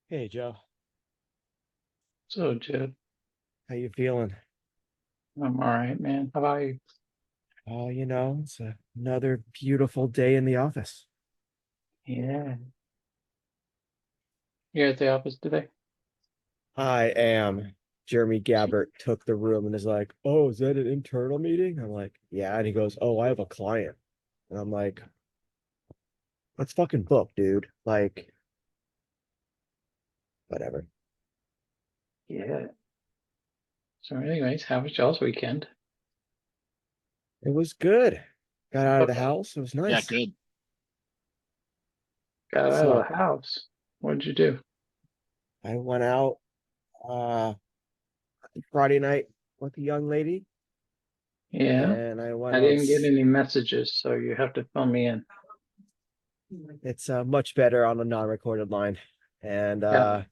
Hey Joe, So, Jed, how you feeling? I'm all right, man. How about you? Oh, it's another beautiful day in the office. Yeah. You're at the office today? I am. Jeremy Gabbert took the room and is like, "Oh, is that an internal meeting?" I'm like, "Yeah." And he goes, "Oh, I have a client." And I'm like, "Let's fucking book, dude." Like, whatever. Yeah. So, anyways, how was y'all's weekend? It was good. Got out of What the house. It was Yeah, nice. good. got out of So the house? What'd you do? I went out uh Friday night with a young lady, Yeah. and I went I on. didn't get any messages, so you have to fill me in. It's much better on a non-recorded line. And Yeah.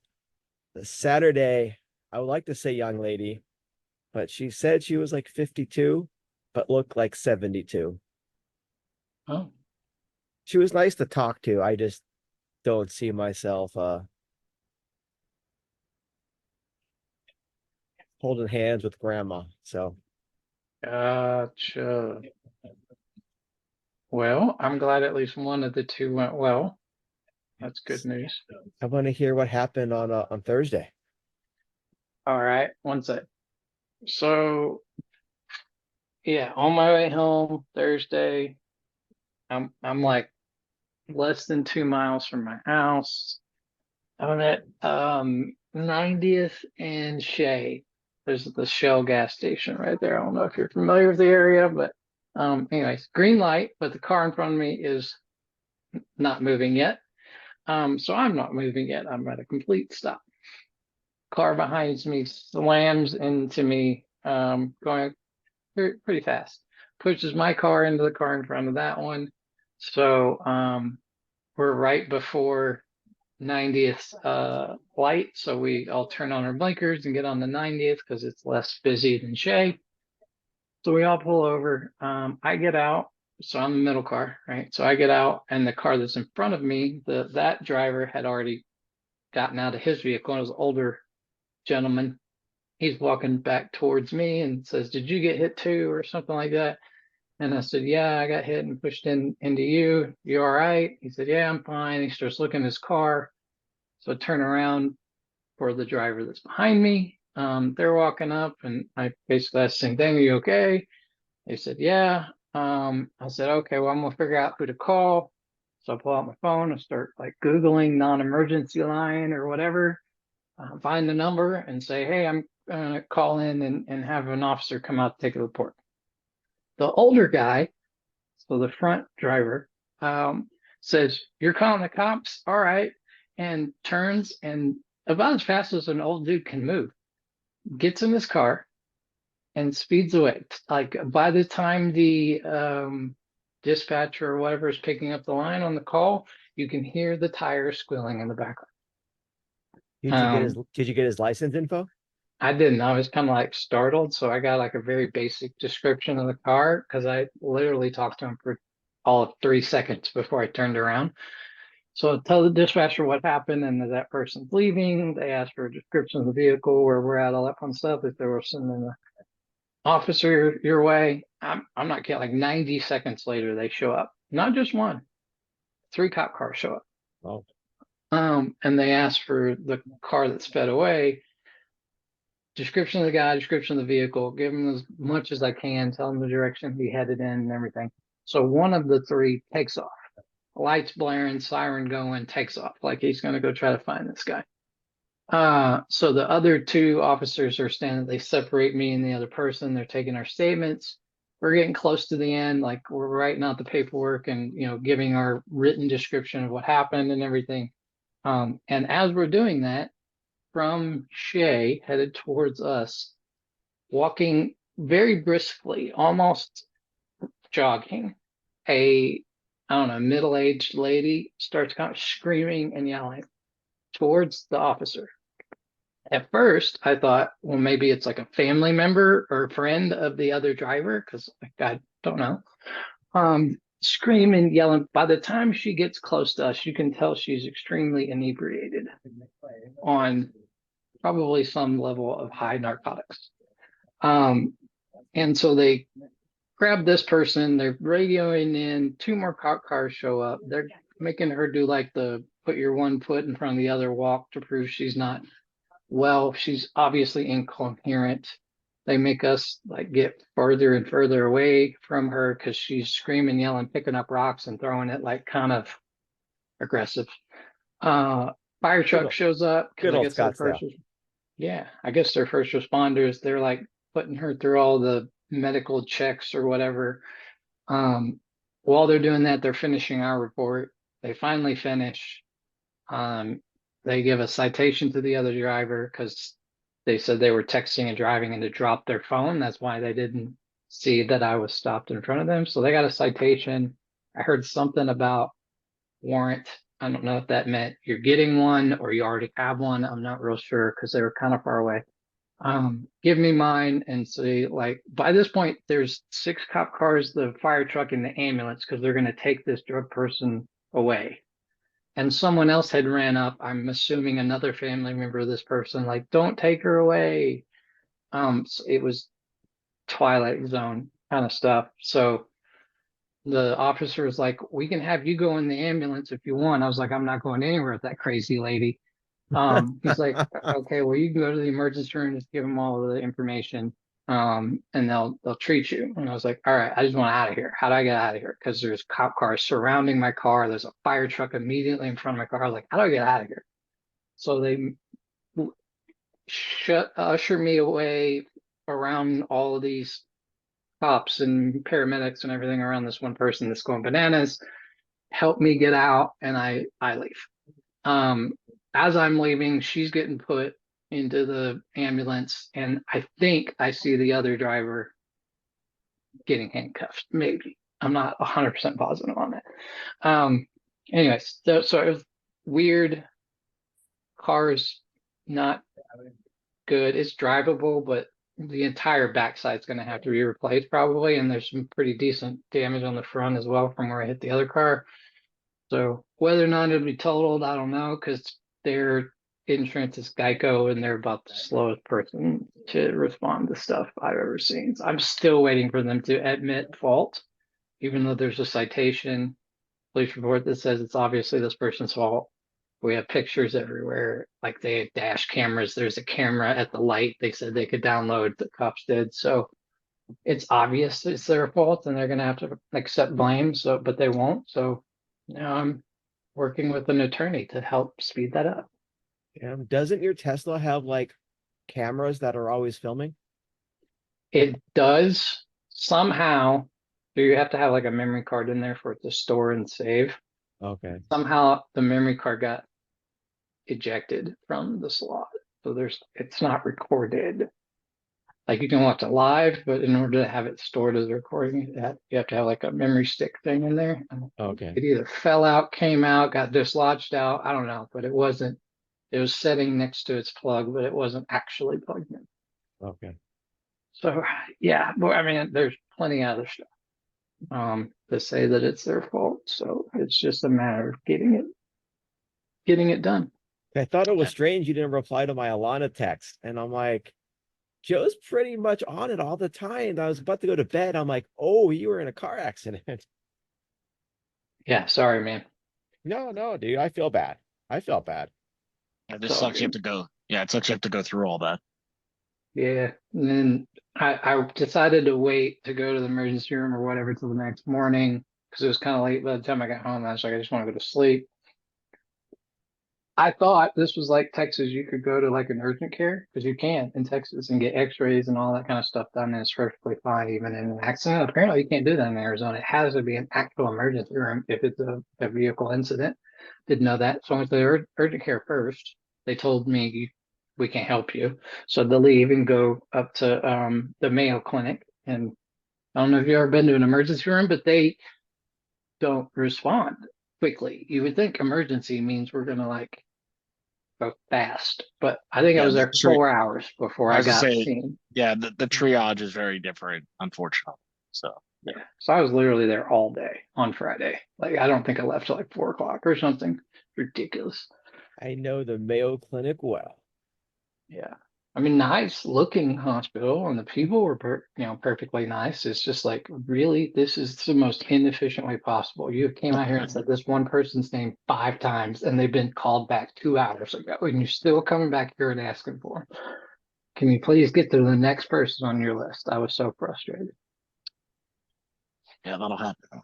Saturday, I would like to say young lady, but she said she was like 52, but looked like 72. Oh, She was nice to talk to. I just don't see myself holding hands with grandma. So gotcha. Well, I'm glad at least one of the two went well. That's good news. I want to hear what happened on Thursday. All right, one sec. So, yeah, on my way home Thursday, I'm like less than 2 miles from my house. I'm at 90th and Shea. There's the Shell gas station right there. I don't know if you're familiar with the area, but anyways, green light, but the car in front of me is not moving yet. So I'm not moving yet. I'm at a complete stop. Car behind me slams into me, going pretty fast. Pushes my car into the car in front of that one. So we're right before 90th light. So we all turn on our blinkers and get on the 90th because it's less busy than Shea. So we all pull over. I get out. So I'm the middle car, right? So I get out, and the car that's in front of me, that driver had already gotten out of his vehicle. And it was an older gentleman. He's walking back towards me and says, "Did you get hit too?" or something like that. And I said, "Yeah, I got hit and pushed into you. You all right?" He said, "Yeah, I'm fine." He starts looking at his car. So I turn around for the driver that's behind me. They're walking up, and I basically asked the same thing. Are you okay? They said, yeah. I said, okay, well, I'm gonna figure out who to call. So I pull out my phone and start like Googling non-emergency line or whatever, find the number and say, hey, I'm gonna call in and have an officer come out to take a report. The older guy, so the front driver, says, you're calling the cops? All right. And turns and about as fast as an old dude can move, gets in his car and speeds away. Like by the time the dispatcher or whatever is picking up the line on the call, you can hear the tires squealing in the background. Did you get his license info? I didn't. I was kind of like startled, so I got like a very basic description of the car because I literally talked to him for all of 3 seconds before I turned around. So I tell the dispatcher what happened and that that person's leaving. They asked for a description of the vehicle, where we're at, all that fun stuff. If there was sending an officer your way, I'm not kidding. Like 90 seconds later, they show up. Not just one, three cop cars show up. Oh, And they ask for the car that sped away, description of the guy, description of the vehicle, give him as much as I can, tell him the direction he headed in and everything. So one of the three takes off, lights blaring, siren going, takes off like he's going to go try to find this guy. So the other two officers are standing, they separate me and the other person. They're taking our statements. We're getting close to the end, like we're writing out the paperwork and giving our written description of what happened and everything. And as we're doing that, from Shea headed towards us, walking very briskly, almost jogging, a I don't know, middle-aged lady starts kind of screaming and yelling towards the officer. At first, I thought, well, maybe it's like a family member or friend of the other driver, because like, I don't know. screaming, yelling. By the time she gets close to us, you can tell she's extremely inebriated on probably some level of high narcotics. And so they grab this person, they're radioing in, two more cop cars show up. They're making her do like the put your one foot in front of the other walk to prove she's not well. She's obviously incoherent. They make us like get further and further away from her because she's screaming, yelling, picking up rocks and throwing it like kind of aggressive. Fire Good truck old, shows up because good I old guess they're Scottsdale. first. Yeah, I guess they're first responders. They're like putting her through all the medical checks or whatever. Um, while they're doing that, they're finishing our report. They finally finish. Um, they give a citation to the other driver because they said they were texting and driving and to drop their phone. That's why they didn't see that I was stopped in front of them. So they got a citation. I heard something about warrant. I don't know if that meant you're getting one or you already have one. I'm not real sure because they were kind of far away. Give me mine and say, like, by this point, there's 6 cop cars, the fire truck, and the ambulance because they're going to take this drug person away. And someone else had ran up, I'm assuming another family member of this person, like, don't take her away. So it was Twilight Zone kind of stuff. So the officer was like, we can have you go in the ambulance if you want. I was like, I'm not going anywhere with that crazy lady. He's like, okay, well, you can go to the emergency room, just give them all the information, and they'll treat you. And I was like, all right, I just want out of here. How do I get out of here? Because there's cop cars surrounding my car. There's a fire truck immediately in front of my car. I was like, how do I get out of here? So they usher me away around all of these cops and paramedics and everything around this one person that's going bananas. Help me get out, and I leave. Um, as I'm leaving, she's getting put into the ambulance, and I think I see the other driver getting handcuffed. Maybe I'm not 100% positive on that. Um, anyways, so it was weird. Cars not good. It's drivable, but the entire backside's going to have to be replaced probably, and there's some pretty decent damage on the front as well from where I hit the other car. So whether or not it'll be totaled, I don't know, because their insurance is GEICO and they're about the slowest person to respond to stuff I've ever seen. So I'm still waiting for them to admit fault, even though there's a citation, police report that says it's obviously this person's fault. We have pictures everywhere, like they had dash cameras. There's a camera at the light. They said they could download, the cops did. So it's obvious it's their fault and they're gonna have to accept blame. So, but they won't. So now I'm working with an attorney to help speed that up. Doesn't your Tesla have like cameras that are always filming? It does somehow, so you have to have like a memory card in there for it to store and save. Okay. Somehow the memory card got ejected from the slot. So it's not recorded. Like you can watch it live, but in order to have it stored as a recording, you have to have like a memory stick thing in there. Okay. It either fell out, came out, got dislodged out. I don't know, but it wasn't. It was sitting next to its plug, but it wasn't actually plugged in. Okay. So yeah, but I mean, there's plenty of other stuff to say that it's their fault. So it's just a matter of getting it done. I thought it was strange you didn't reply to my Alana text. And I'm like, Joe's pretty much on it all the time. I was about to go to bed. I'm like, oh, you were in a car accident. Yeah, sorry, man. No, no, dude. I feel bad. I felt bad. Yeah, this It's all sucks. You have good. to go. Yeah, it sucks. You have to go through all that. Yeah, and then I decided to wait to go to the emergency room or whatever till the next morning because it was kind of late by the time I got home. I was like, I just want to go to sleep. I thought this was like Texas. You could go to like an urgent care because you can in Texas and get x-rays and all that kind of stuff done, and it's perfectly fine even in an accident. Apparently, you can't do that in Arizona. It has to be an actual emergency room if it's a vehicle incident. Didn't know that. So I went to the urgent care first. They told me we can't help you. So to leave and go up to the Mayo Clinic. And I don't know if you've ever been to an emergency room, but they don't respond quickly. You would think emergency means we're gonna like go fast, but I think I Yeah, was there 4 hours before I I was to got say, seen. yeah, the triage is very different, unfortunately. So Yeah. So I was literally there all day on Friday. Like, I don't think I left till like 4 o'clock or something ridiculous. I know the Mayo Clinic well. Yeah. I mean, nice looking hospital, and the people were, perfectly nice. It's just like, really, this is the most inefficient way possible. You came out here and said this one person's name 5 times, and they've been called back 2 hours ago, and you're still coming back here and asking for them. Can you please get to the next person on your list? I was so frustrated. Yeah, that'll happen.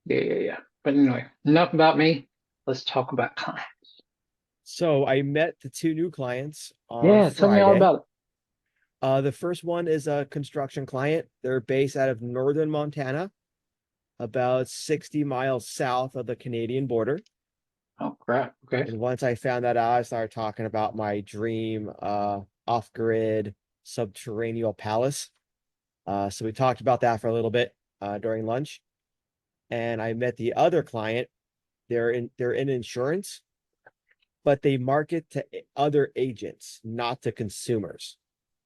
Yeah. But anyway, enough about me. Let's talk about clients. So I met the 2 new clients on Yeah, tell me all Friday. about it. The first one is a construction client. They're based out of northern Montana, about 60 miles south of the Canadian border. Oh crap. Okay. And once I found that out, I started talking about my dream off-grid subterranean palace. So we talked about that for a little bit during lunch. And I met the other client. They're in insurance, but they market to other agents, not to consumers.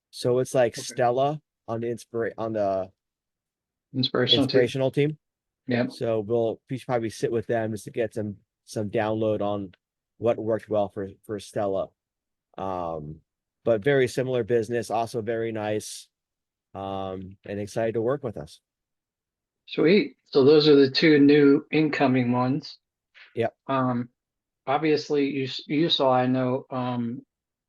So it's like Okay. Stella on the Inspirational too. inspirational team. Yep. So we should probably sit with them just to get some download on what worked well for Stella. But very similar business, also very nice, and excited to work with us. Sweet. So those are the 2 new incoming ones. Yep. Obviously you saw, I know,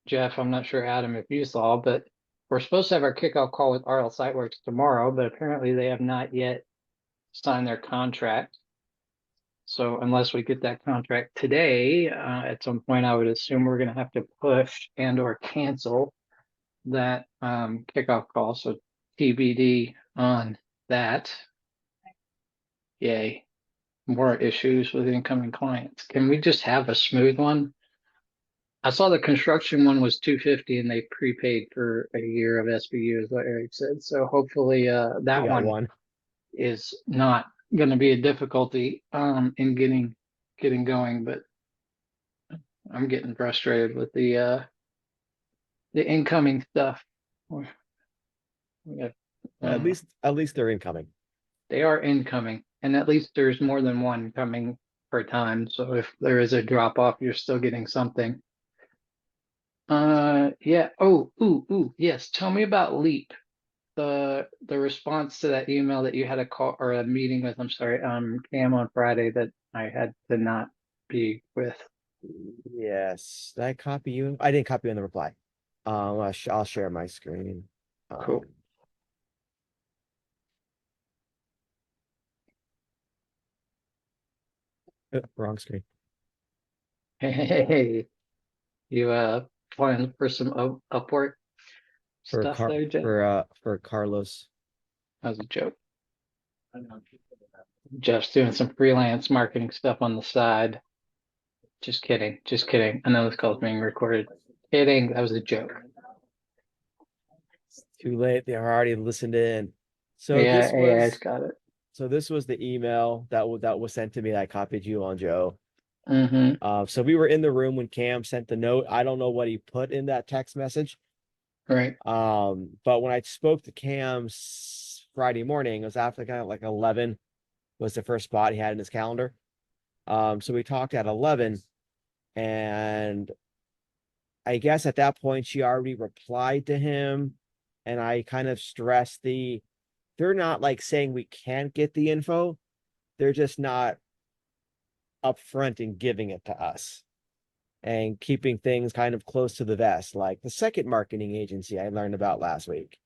Jeff, I'm not sure Adam if you saw, but we're supposed to have our kickoff call with RL Siteworks tomorrow, but apparently they have not yet signed their contract. So unless we get that contract today, at some point, I would assume we're going to have to push and or cancel that kickoff call. So TBD on that. Yay. More issues with incoming clients. Can we just have a smooth one? I saw the construction one was 250 and they prepaid for a year of SBU, is what Eric said. So hopefully We that got one is not going to be a difficulty in getting going, but I'm getting frustrated with the incoming stuff. We got, At least they're incoming. they are incoming, and at least there's more than one coming per time. So if there is a drop off, you're still getting something. Yeah. Oh, ooh, yes. Tell me about Leap. The response to that email that you had a call or a meeting with, I'm sorry, Cam on Friday that I had to not be with. Yes. Did I copy you? I didn't copy you in the reply. I'll share my screen. Cool. Wrong screen. Hey, you planning for some Upwork stuff there, Jeff? For Carlos. That was a joke. Jeff's doing some freelance marketing stuff on the side. Just kidding. I know this call's being recorded. Kidding. That was a joke. Too late. They already listened in. So Yeah, AI's got it. So this was the email that was sent to me. I copied you on, Joe. Mm-hmm. So we were in the room when Cam sent the note. I don't know what he put in that text message. Right. But when I spoke to Cam Friday morning, it was after kind of like 11 was the first spot he had in his calendar. So we talked at 11, and I guess at that point she already replied to him, and I kind of stressed they're not like saying we can't get the info. They're just not upfront in giving it to us and keeping things kind of close to the vest, like the second marketing agency I learned about last week.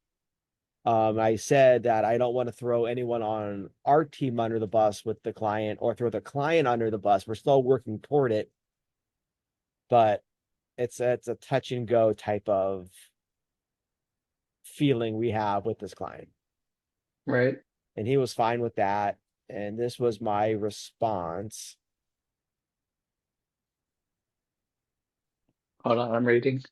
I said that I don't want to throw anyone on our team under the bus with the client or throw the client under the bus. We're still working toward it, but it's a touch and go type of feeling we have with this client. Right. And he was fine with that. And this was my response. Hold on, I'm reading.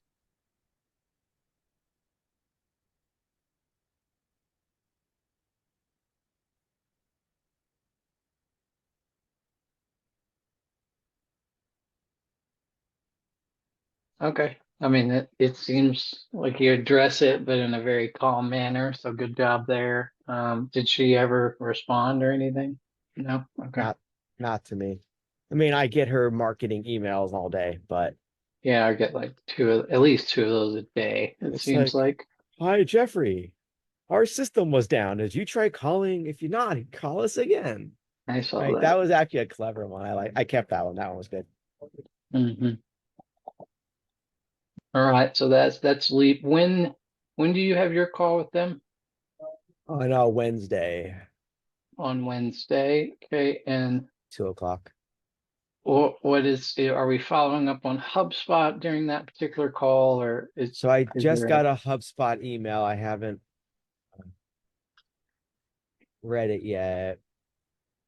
Okay. I mean, it seems like you address it, but in a very calm manner. So good job there. Did she ever respond or anything? No? Okay. Not to me. I mean, I get her marketing emails all day, but Yeah, I get like at least two of those a day, it it's seems like, like. hi, Jeffrey, our system was down. Did you try calling? If you're not, call us again. I saw Right. That that. was actually a clever one. I kept that one. That one was good. Hmm. All right, so that's leap. When do you have your call with them? On a Wednesday, On Wednesday. Okay, and 2 o'clock. what are we following up on HubSpot during that particular call, or So I is just there a got a HubSpot email. I haven't read it yet.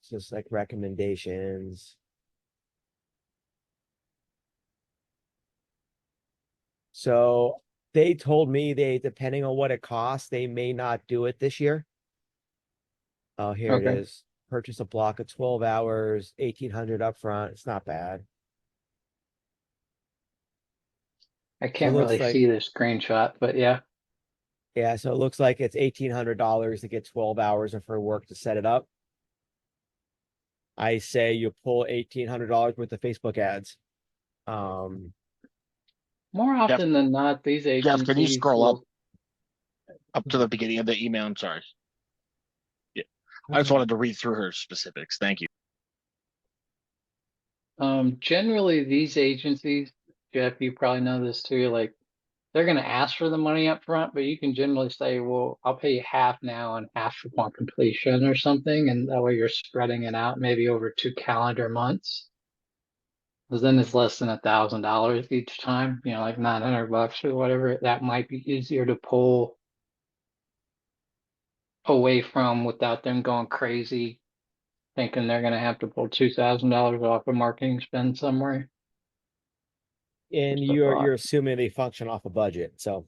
It's just like recommendations. So they told me depending on what it costs, they may not do it this year. Oh, here it okay? is. Purchase a block of 12 hours, 1,800 upfront. It's not bad. I So it can't looks really like, see the screenshot, but yeah. yeah, so it looks like it's $1,800 to get 12 hours of her work to set it up. I say you pull $1,800 worth of Facebook ads. Um, More Jeff, often than not, these Jeff, can you agencies scroll will. up to the beginning of the email? I'm sorry. Yeah. I just wanted to read through her specifics. Thank you. Generally, these agencies, Jeff, you probably know this too, like they're going to ask for the money up front, but you can generally say, well, I'll pay you half now and half upon completion or something. And that way you're spreading it out maybe over 2 calendar months. Because then it's less than $1,000 each time, like $900 or whatever. That might be easier to pull away from without them going crazy, thinking they're going to have to pull $2,000 off of marketing spend somewhere. and Just a you're thought. assuming they function off a budget. So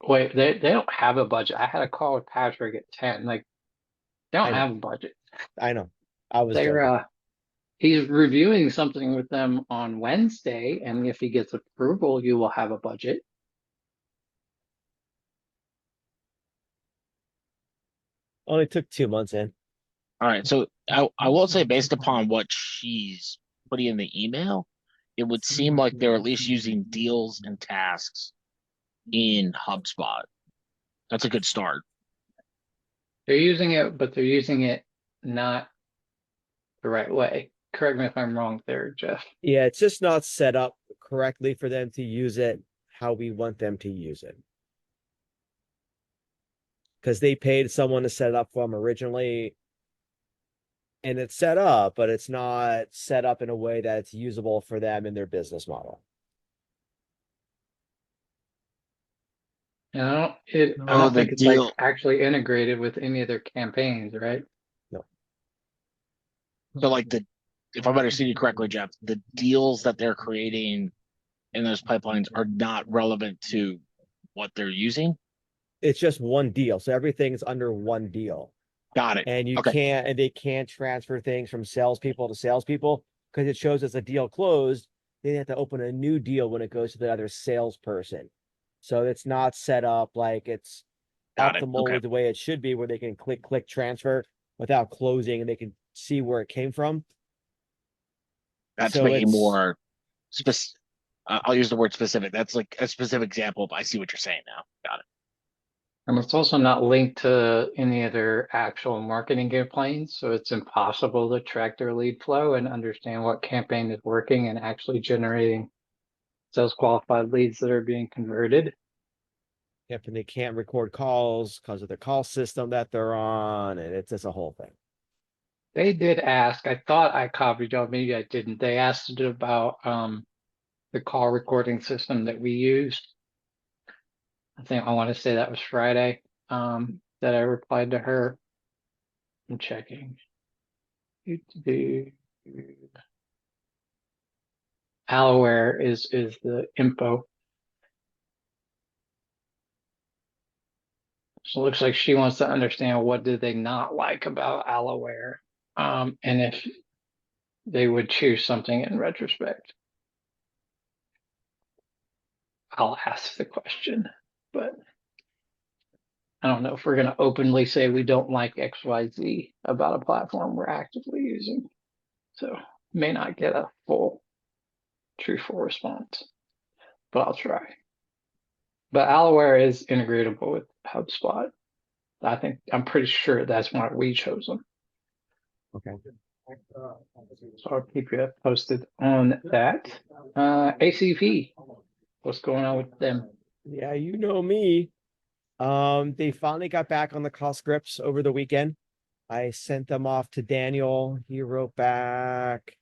Wait, they don't have a budget. I had a call with Patrick at 10. Like, they don't I know, have a budget. I know. I was They're joking. he's reviewing something with them on Wednesday, and if he gets approval, you will have a budget. Only took 2 months in. All right. So I will say, based upon what she's putting in the email, it would seem like they're at least using deals and tasks in HubSpot. That's a good start. They're using it, but they're using it not the right way. Correct me if I'm wrong there, Jeff. Yeah, it's just not set up correctly for them to use it how we want them to use it. Because they paid someone to set it up for them originally, and it's set up, but it's not set up in a way that it's usable for them in their business model. I Oh, don't the think it's like deal. actually integrated with any of their campaigns, right? No. So, like if I'm understanding you correctly, Jeff, the deals that they're creating in those pipelines are not relevant to what they're using. It's just one deal. So everything's under one deal. Got it. And Okay. they can't transfer things from salespeople to salespeople because it shows as a deal closed. They have to open a new deal when it goes to the other salesperson. So it's not set up like it's Got it. optimal Okay. with the way it should be, where they can click transfer without closing and they can see where it came from. That's So making it's more specific. I'll use the word specific. That's like a specific example, but I see what you're saying now. Got it. And it's also not linked to any of their actual marketing campaigns, so it's impossible to track their lead flow and understand what campaign is working and actually generating sales qualified leads that are being converted. if they can't record calls because of the call system that they're on, and it's just a whole thing. They did ask, I thought I copied y'all, maybe I didn't. They asked it about the call recording system that we used. I want to say that was Friday that I replied to her. I'm checking. Allaware is the info. So it looks like she wants to understand what did they not like about Allaware, and if they would choose something in retrospect. I'll ask the question, but I don't know if we're going to openly say we don't like XYZ about a platform we're actively using. So may not get a full, truthful response, but I'll try. But Alaware is integratable with HubSpot. I'm pretty sure that's why we chose them. Okay. So I'll keep you posted on that. ACP, what's going on with them? Yeah, you know me. They finally got back on the call scripts over the weekend. I sent them off to Daniel. He wrote back.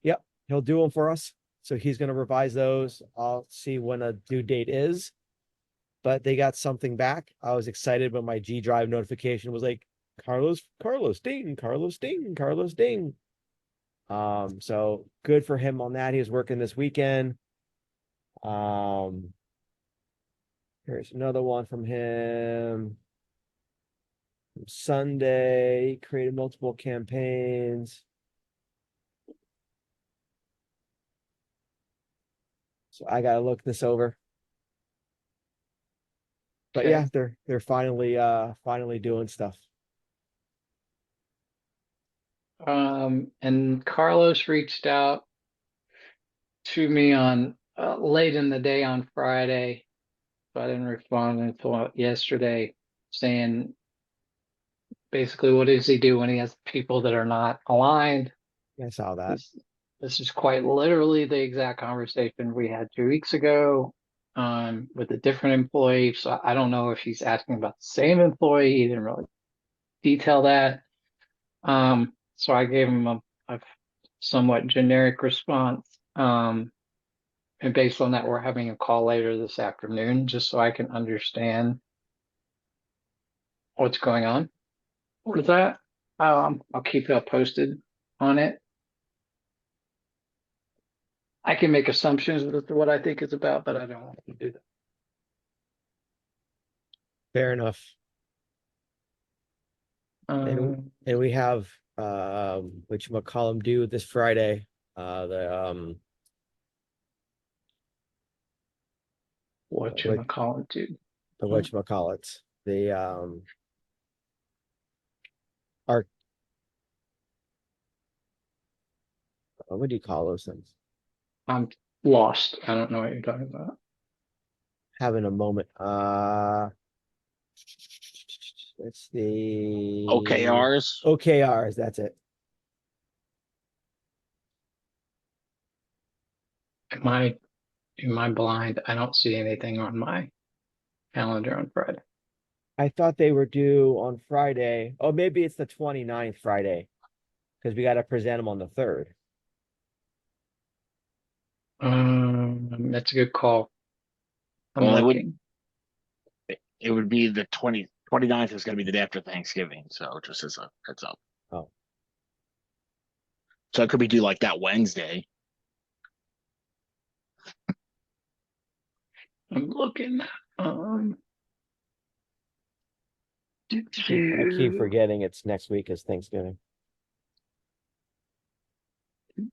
Yep, he'll do them for us. So he's going to revise those. I'll see when a due date is. But they got something back. I was excited when my G Drive notification was like, Carlos ding, Carlos ding, Carlos ding. So good for him on that. He was working this weekend. Here's another one from him. Sunday, he created multiple campaigns. So I gotta look this over. But Okay. yeah, they're finally doing stuff. And Carlos reached out to me on late in the day on Friday, so I didn't respond until yesterday, saying basically what does he do when he has people that are not aligned? I saw that. This is quite literally the exact conversation we had 2 weeks ago with a different employee. So I don't know if he's asking about the same employee. He didn't really detail that. So I gave him a somewhat generic response. And based on that, we're having a call later this afternoon just so I can understand what's going on with that. I'll keep you posted on it. I can make assumptions with what I think it's about, but I don't want to do that. Fair enough. And we have which McCollum due this Friday. The whatchamacallit, dude. the whatchamacallits. The art, what do you call those things? I'm lost. I don't know what you're talking about. Having a moment. It's the OKRs. OKRs, that's it. Am I blind? I don't see anything on my calendar on Friday. I thought they were due on Friday. Oh, maybe it's the 29th Friday. Because we got to present them on the 3rd. That's a good call. I'm Well, looking. it would be the 29th is going to be the day after Thanksgiving. So just as a heads up. Oh. So it could be due like that Wednesday. I'm looking. I keep forgetting it's next week is Thanksgiving. If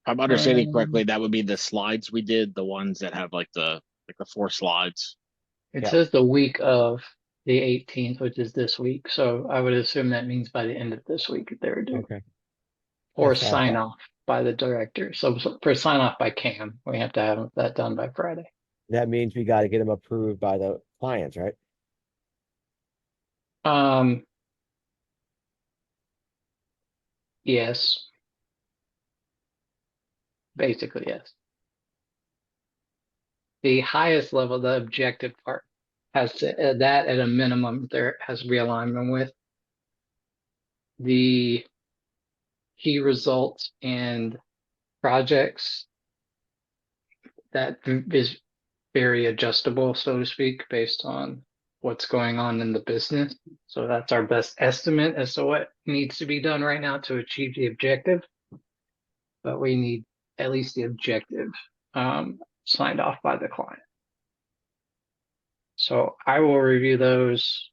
I'm understanding correctly, that would be the slides we did, the ones that have like the 4 slides. It Yeah. says the week of the 18th, which is this week. So I would assume that means by the end of this week they're due. Okay. Or That's what I sign thought. off by the director. So for sign off by Cam, we have to have that done by Friday. That means we got to get them approved by the clients, right? Yes. Basically, yes. The highest level, the objective part, has to, that at a minimum there has realignment with. The key results and projects, that is very adjustable, so to speak, based on what's going on in the business. So that's our best estimate as to what needs to be done right now to achieve the objective. But we need at least the objective signed off by the client. So I will review those.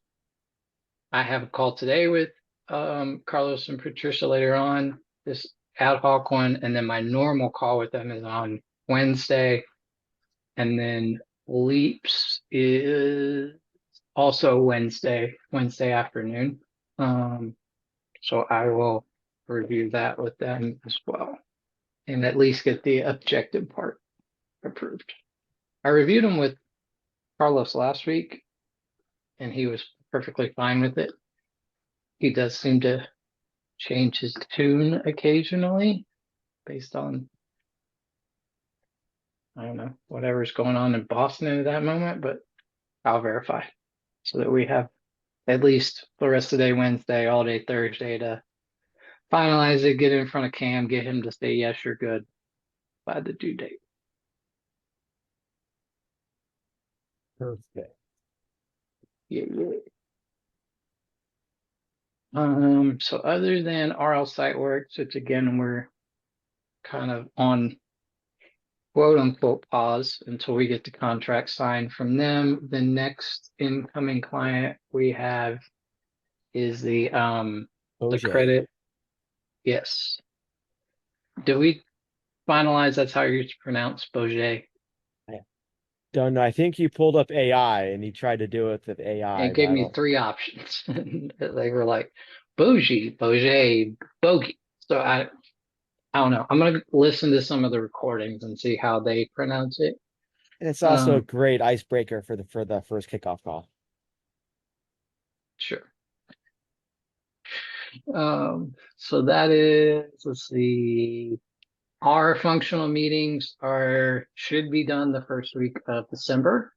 I have a call today with Carlos and Patricia later on, this ad hoc one, and then my normal call with them is on Wednesday. And then Leaps is also Wednesday afternoon. So I will review that with them as well, and at least get the objective part approved. I reviewed them with Carlos last week, and he was perfectly fine with it. He does seem to change his tune occasionally based on, I don't know, whatever's going on in Boston at that moment, but I'll verify so that we have at least the rest of the day Wednesday, all day Thursday to finalize it, get it in front of Cam, get him to say, yes, you're good by the due date. Perfect. Yeah. So other than RL Siteworks, which again, we're kind of on quote unquote pause until we get the contract signed from them. The next incoming client we have is the OJ. credit. Yes. Did we finalize that's how you're pronounce Boget? Don't know. I think he pulled up AI and he tried to do it with AI. It gave but I me don't- 3 options. They were like Bougie, Boget, Bogey. So I don't know. I'm gonna listen to some of the recordings and see how they pronounce it. And it's also a Um, great icebreaker for the first kickoff call. sure. So that is, let's see, our functional meetings should be done the first week of December.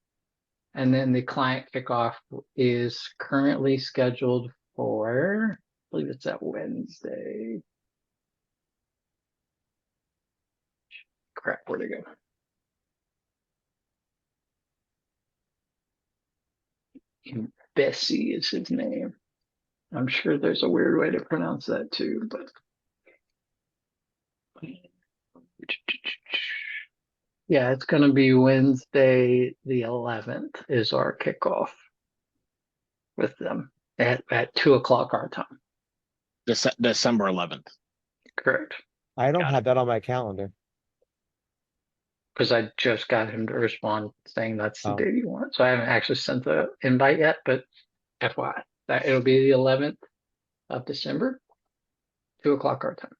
And then the client kickoff is currently scheduled for, I believe it's that Wednesday. Crap, where'd it go? Bessie is his name. I'm sure there's a weird way to pronounce that too, but yeah, it's going to be Wednesday the 11th is our kickoff with them at 2 o'clock our time. December 11th. Correct. I don't Got have that on my calendar. Because I just got him to respond saying that's the Oh. date he wants. So I haven't actually sent the invite yet, but FYI, that it'll be the 11th of December, 2 o'clock our time.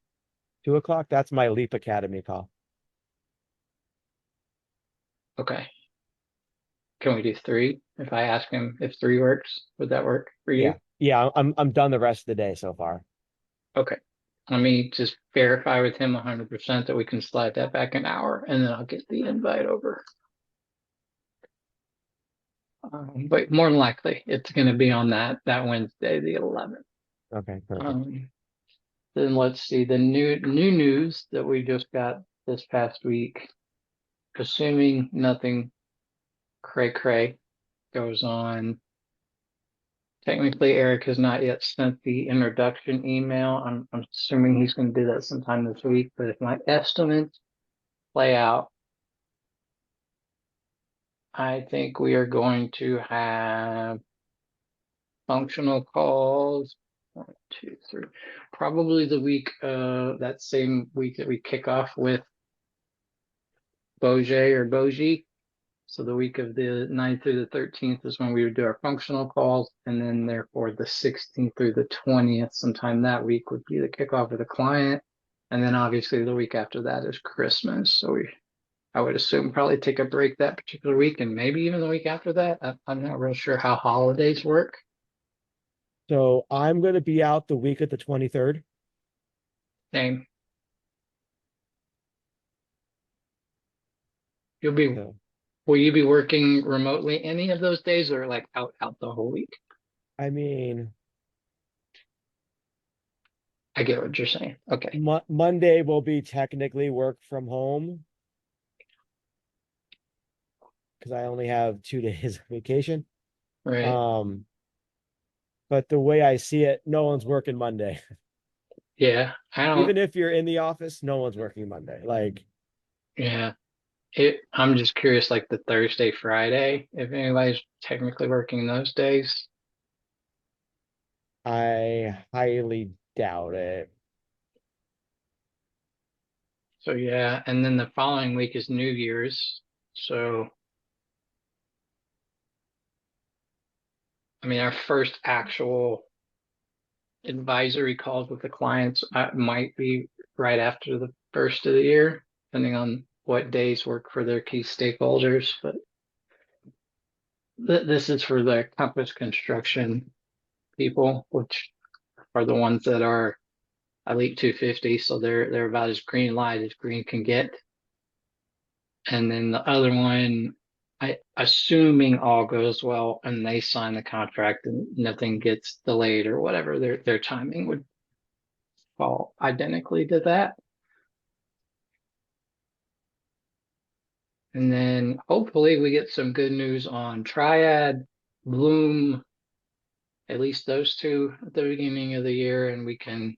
2 o'clock? That's my Leap Academy call. Okay. Can we do 3? If I ask him if 3 works, would that work for you? Yeah. Yeah, I'm done the rest of the day so far. Okay. Let me just verify with him 100% that we can slide that back an hour, and then I'll get the invite over. But more than likely, it's going to be on that Wednesday, the 11th. Okay, perfect. Then let's see the new news that we just got this past week. Assuming nothing cray goes on. Technically, Eric has not yet sent the introduction email. I'm assuming he's going to do that sometime this week. But if my estimates play out, I think we are going to have functional calls. 1, 2, 3. Probably the week that same week that we kick off with Boget or Bogie. So the week of the 9th through the 13th is when we would do our functional calls. And then therefore the 16th through the 20th, sometime that week would be the kickoff of the client. And then obviously the week after that is Christmas. So I would assume probably take a break that particular week and maybe even the week after that. I'm not real sure how holidays work. So I'm going to be out the week of the 23rd. Same. You'll be, So, will you be working remotely any of those days or like out the whole week? I mean, I get what you're saying. Okay. Monday will be technically work from home because I only have 2 days of vacation. Right. But the way I see it, no one's working Monday. Yeah. I don't, Even if you're in the office, no one's working Monday. Like, yeah. I'm just curious, like the Thursday, Friday, if anybody's technically working those days. I highly doubt it. So yeah, and then the following week is New Year's. So I mean, our first actual advisory calls with the clients might be right after the first of the year, depending on what days work for their key stakeholders. But this is for the Compass construction people, which are the ones that are Elite 250, so they're about as green light as green can get. And then the other one, assuming all goes well and they sign the contract and nothing gets delayed or whatever, their timing would fall identically to that. And then hopefully we get some good news on Triad, Bloom, at least those two at the beginning of the year, and we can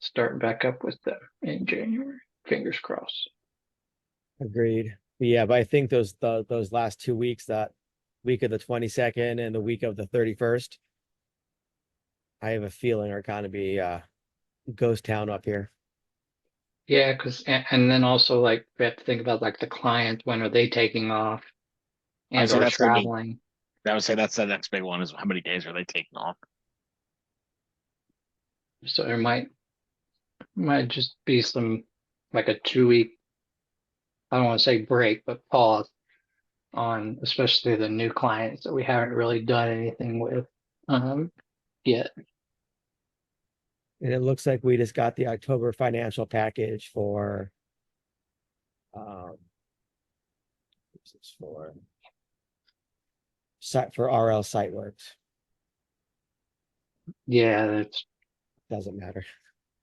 start back up with them in January. Fingers crossed. Agreed. But yeah, but I think those last 2 weeks, that week of the 22nd and the week of the 31st, I have a feeling are gonna be ghost town up here. Yeah, because and then also like we have to think about like the client, when are they taking off and say or that's gonna be- traveling. I would say that's the next big one is how many days are they taking off? So there might just be some like a 2 week, I don't want to say break, but pause on especially the new clients that we haven't really done anything with yet. And it looks like we just got the October financial package for this is for RL Siteworks. Yeah, that's Doesn't matter.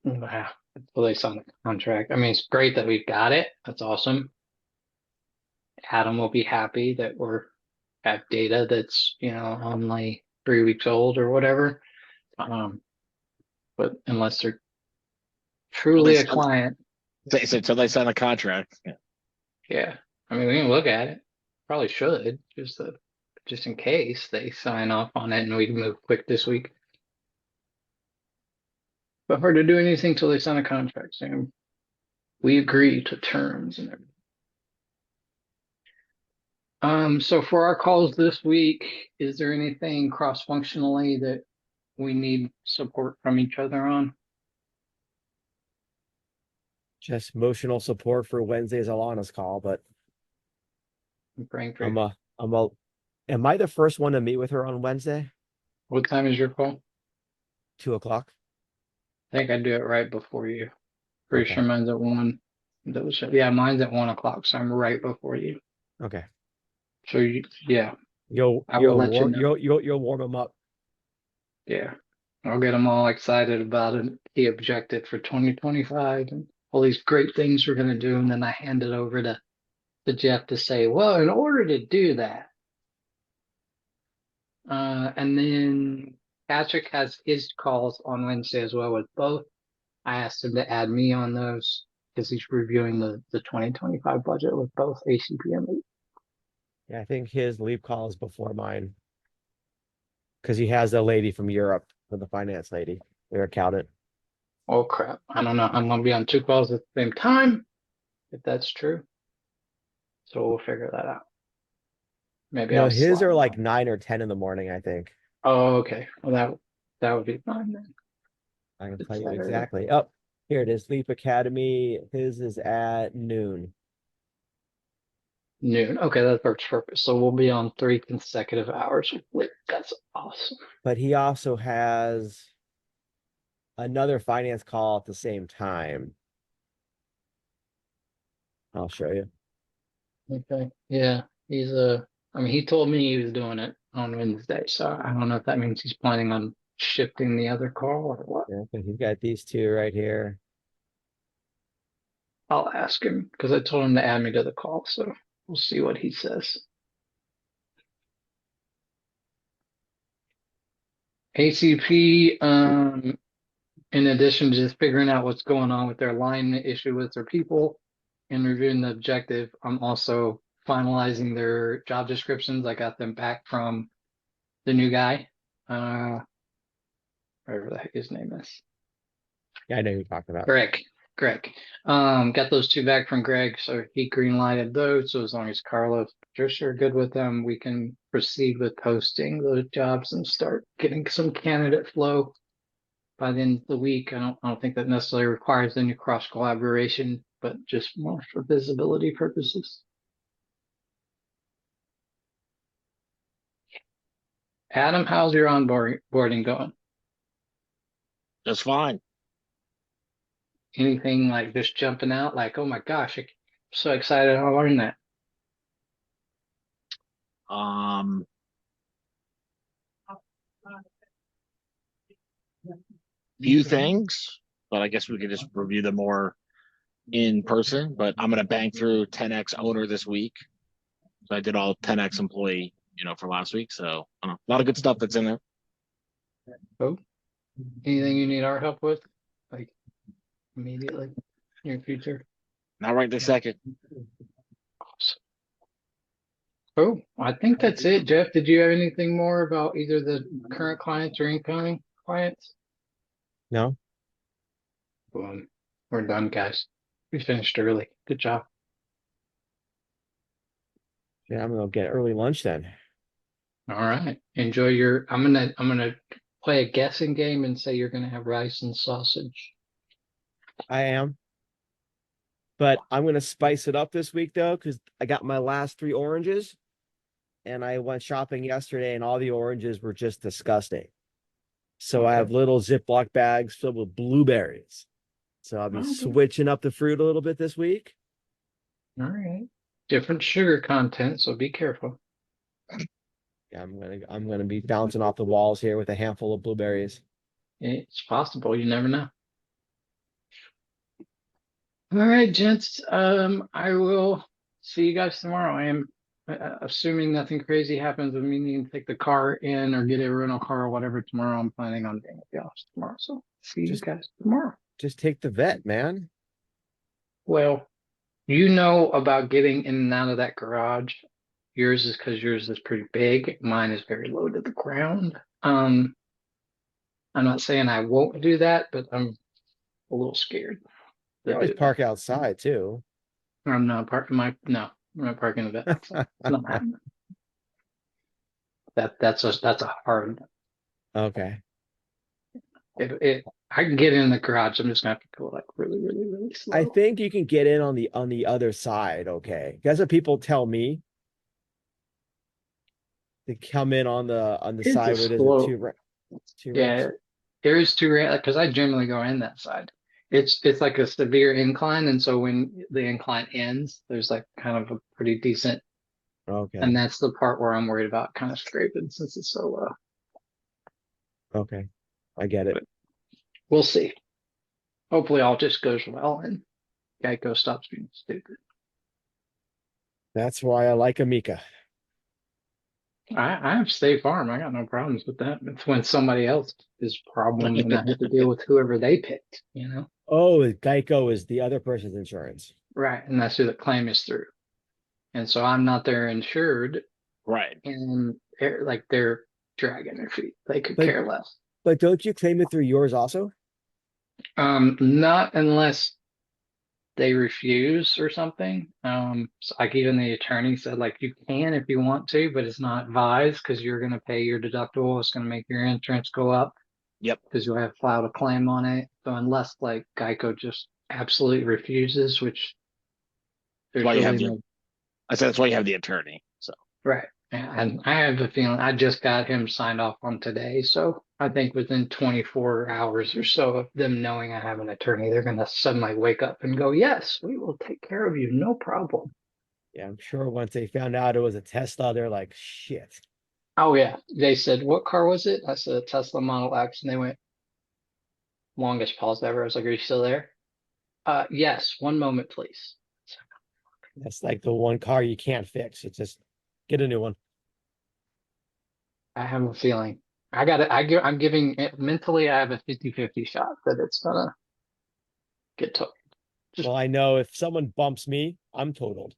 wow. Until they sign the contract. I mean, it's great that we've got it. That's awesome. Adam will be happy that we're have data that's, only 3 weeks old or whatever. But unless they're truly a client, So they sign a contract. Yeah. yeah. I mean, we can look at it. Probably should, just in case they sign off on it and we can move quick this week. But hard to do anything till they sign a contract, Sam. We agree to terms and everything. So for our calls this week, is there anything cross-functionally that we need support from each other on? Just emotional support for Wednesday's Alana's call, but I'm praying for I'm you. am I the first one to meet with her on Wednesday? What time is your call? 2:00. I think I do it right before you. Pretty Okay. sure mine's at 1. Yeah, mine's at 1 o'clock, so I'm right before you. Okay. So yeah, You'll I will let you know. you'll warm them up. Yeah, I'll get them all excited about it. The objective for 2025 and all these great things we're gonna do, and then I hand it over to Jeff to say, well, in order to do that, and then Patrick has his calls on Wednesday as well with both. I asked him to add me on those because he's reviewing the 2025 budget with both ACP and Leap. Yeah, I think his leap call is before mine because he has a lady from Europe for the finance lady, their accountant. Oh crap. I don't know. I'm gonna be on 2 calls at the same time, if that's true. So we'll figure that out. Maybe No, I'll his slide are them like on. 9 or 10 in the morning, I think. Oh, okay. Well, that would be fine then. I can It's tell you Saturday. exactly. Oh, here it is. Leap Academy. His is at noon. Noon. Okay, that works perfect. So we'll be on 3 consecutive hours. That's awesome. But he also has another finance call at the same time. I'll show you. Okay. Yeah. I mean, he told me he was doing it on Wednesday, so I don't know if that means he's planning on shifting the other call or what. Yeah, but he's got these two right here. I'll ask him because I told him to add me to the call, so we'll see what he says. ACP, in addition to just figuring out what's going on with their alignment issue with their people and reviewing the objective, I'm also finalizing their job descriptions. I got them back from the new guy, whatever the heck his name is. Yeah, I know who you're talking about. Rick. Greg. Got those two back from Greg, so he green lighted those. So as long as Carlos and Patricia are good with them, we can proceed with posting those jobs and start getting some candidate flow by the end of the week. I don't think that necessarily requires any cross collaboration, but just more for visibility purposes. Adam, how's your onboarding going? Just fine. Anything like just jumping out? Like, oh my gosh, I'm so excited to learn that. Few things, but I guess we could just review them more in person. But I'm gonna bang through 10x owner this week. So I did all 10x employee, for last week. So I don't know, a lot of good stuff that's in there. Oh, anything you need our help with? Like immediately, near future? Not right this second. Oh, I think that's it. Jeff, did you have anything more about either the current clients or incoming clients? No, Boom. We're done, guys. We finished early. Good job. yeah, I'm gonna get early lunch then. All right. Enjoy your I'm gonna play a guessing game and say you're gonna have rice and sausage. I am. But I'm gonna spice it up this week though, because I got my last 3 oranges, and I went shopping yesterday, and all the oranges were just disgusting. So I have Okay. little Ziploc bags filled with blueberries. So I'll be Okay. switching up the fruit a little bit this week. All right. Different sugar content, so be careful. Yeah, I'm gonna be bouncing off the walls here with a handful of blueberries. It's possible, you never know. All right, gents. I will see you guys tomorrow. I am assuming nothing crazy happens with me needing to take the car in or get a rental car or whatever tomorrow. I'm planning on being at the office tomorrow. So see you Just guys tomorrow. just take the vet, man. Well, you know about getting in and out of that garage. Yours is because yours is pretty big. Mine is very low to the ground. I'm not saying I won't do that, but I'm a little scared You to always do that. park outside too. I'm not parking no, I'm not parking the vet outside. It's not happening. That's a hard. Okay. I can get in the garage. I'm just gonna have to go like really, really, really I slow. think you can get in on the other side, okay. That's what people tell me. They come in on the It's a side where there's a slow. two Yeah, ramps. there is two ramp because I generally go in that side. It's like a severe incline, and so when the incline ends, there's like kind of a pretty decent, and Okay. that's the part where I'm worried about kind of scraping since it's so low. Okay. I get it. But we'll see. Hopefully, all just goes well and GEICO stops being stupid. That's why I like Amica. I have State Farm. I got no problems with that. It's when somebody else is problem and I have to deal with whoever they picked, you know? Oh, Geico is the other person's insurance. Right. And that's who the claim is through. And so I'm not their insured Right. and they're dragging their feet. They could But care less. but don't you claim it through yours also? Not unless they refuse or something. So like even the attorney said, like you can if you want to, but it's not advised because you're going to pay your deductible. It's going to make your insurance go up. Yep. Because you'll have filed a claim on it. So unless like GEICO just absolutely refuses, which there's Why you have really the no I said that's why you have the attorney. So right. And I have a feeling I just got him signed off on today. So I think within 24 hours or so of them knowing I have an attorney, they're going to suddenly wake up and go, yes, we will take care of you. No problem. Yeah, I'm sure once they found out it was a Tesla, they're like, shit. Oh, yeah. They said, what car was it? I said, a Tesla Model X. And they went, longest pause ever. I was like, are you still there? Yes. One moment, please. That's like the one car you can't fix. It's just get a new one. I have a feeling. I got it. I'm giving it mentally, I have a 50-50 shot that it's gonna get took. Just Well, I know if someone bumps me, I'm totaled.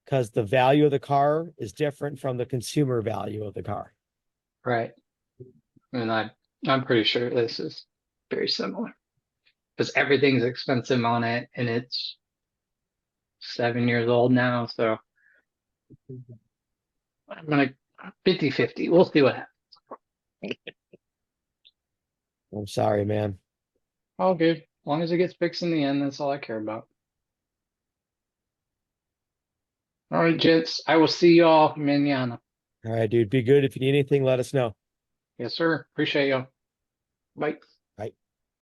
Because the value of the car is different from the consumer value of the car. right. And I'm pretty sure this is very similar. because everything's expensive on it and it's 7 years old now. So I'm gonna 50-50. We'll see what happens. I'm sorry, man. All good. As long as it gets fixed in the end, that's all I care about. All right, gents. I will see y'all mañana. All right, dude. Be good. If you need anything, let us know. Yes, sir. Appreciate y'all. Bye.